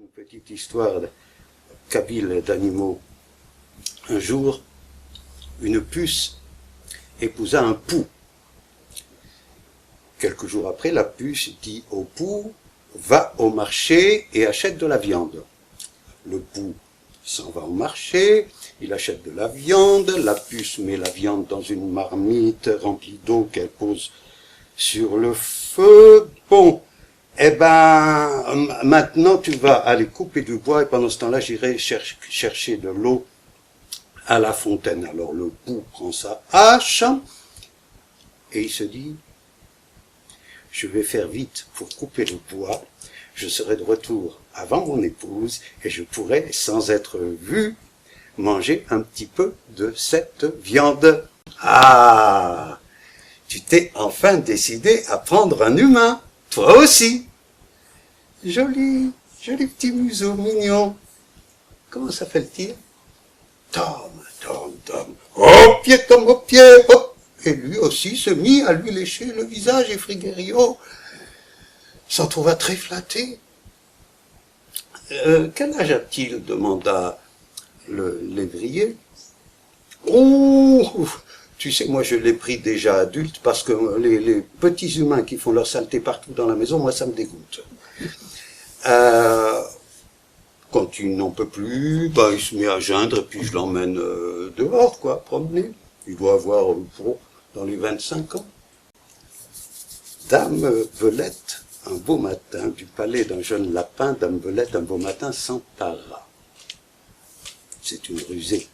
Une petite histoire kabyle d'animaux. Un jour, une puce épousa un pou. Quelques jours après, la puce dit au pou, va au marché et achète de la viande. Le pou s'en va au marché, il achète de la viande, la puce met la viande dans une marmite remplie d'eau qu'elle pose sur le feu. Bon, eh ben, maintenant tu vas aller couper du bois et pendant ce temps-là, j'irai chercher de l'eau à la fontaine. Alors le pou prend sa hache et il se dit, je vais faire vite pour couper le bois, je serai de retour avant mon épouse et je pourrai, sans être vu, manger un petit peu de cette viande. Ah, tu t'es enfin décidé à prendre un humain, toi aussi. Joli petit museau mignon. Comment s'appelle-t-il? Tom. Au pied, Tom, au pied, hop. Et lui aussi se mit à lui lécher le visage et Frigerio s'en trouva très flatté. Quel âge a-t-il? Demanda le lévrier. Oh, tu sais, moi je l'ai pris déjà adulte parce que les petits humains qui font leur saleté partout dans la maison, moi ça me dégoûte. Quand il n'en peut plus, bah, il se met à geindre et puis je l'emmène dehors, quoi, promener. Il doit avoir dans les 25 ans. Dame Velette, un beau matin, du palais d'un jeune lapin, Dame Velette, un beau matin, s'empara. C'est une rusée.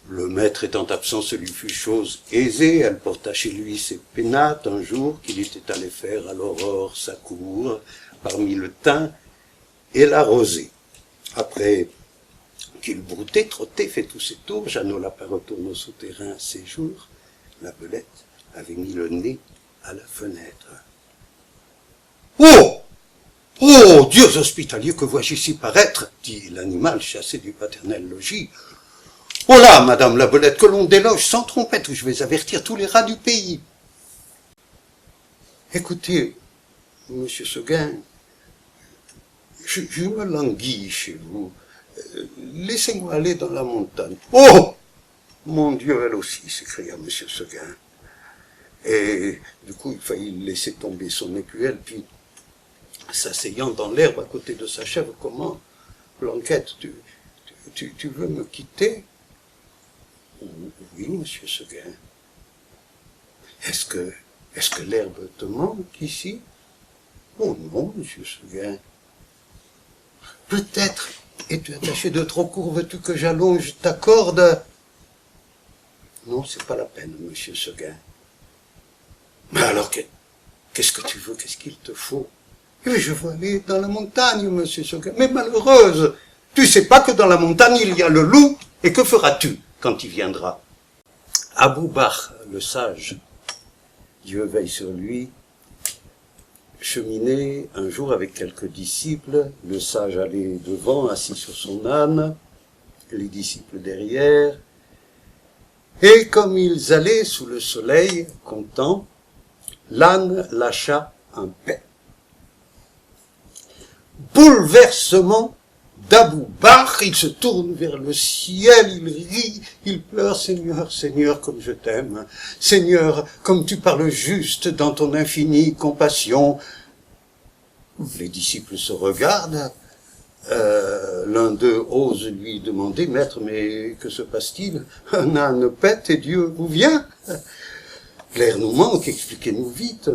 Le maître étant absent, ce lui fut chose aisée. Elle porta chez lui ses pénates un jour qu'il était allé faire à l'aurore sa cour, parmi le thym et la rosée. Après qu'il broutait, trottait, fait tous ses tours, Jeannot Lapin retourne au souterrain ses jours. La Belette avait mis le nez à la fenêtre. Oh! Oh, dieux hospitaliers, que vois-je ici paraître? Dit l'animal chassé du paternel logis. Oh là, madame la Belette, que l'on déloge sans trompette, ou je vais avertir tous les rats du pays. Écoutez, monsieur Seguin, je me languis chez vous. Laissez-moi aller dans la montagne. Oh! Mon Dieu, elle aussi, s'écria monsieur Seguin. Et du coup, il faillit laisser tomber son écuelle, puis, s'asseyant dans l'herbe à côté de sa chèvre, comment, Blanquette, tu veux me quitter? Oui, monsieur Seguin. Est-ce que l'herbe te manque ici? Oh non, monsieur Seguin. Peut-être es-tu attaché de trop court, veux-tu que j'allonge ta corde? Non, c'est pas la peine, monsieur Seguin. Mais alors, qu'est-ce que tu veux, qu'est-ce qu'il te faut? Eh, je veux aller dans la montagne, monsieur Seguin. Mais malheureuse, tu sais pas que dans la montagne il y a le loup, et que feras-tu quand il viendra? Abou Bakr, le sage, Dieu veille sur lui, cheminait un jour avec quelques disciples, le sage allait devant, assis sur son âne, les disciples derrière, et comme ils allaient sous le soleil, contents, l'âne lâcha un paix. Bouleversement d'Abou Bakr, il se tourne vers le ciel, il rit, il pleure, Seigneur, Seigneur, comme je t'aime, Seigneur, comme tu parles juste dans ton infinie compassion. Les disciples se regardent, l'un d'eux ose lui demander, Maître, mais que se passe-t-il? Un âne pète et Dieu vous vient? L'air nous manque, expliquez-nous vite.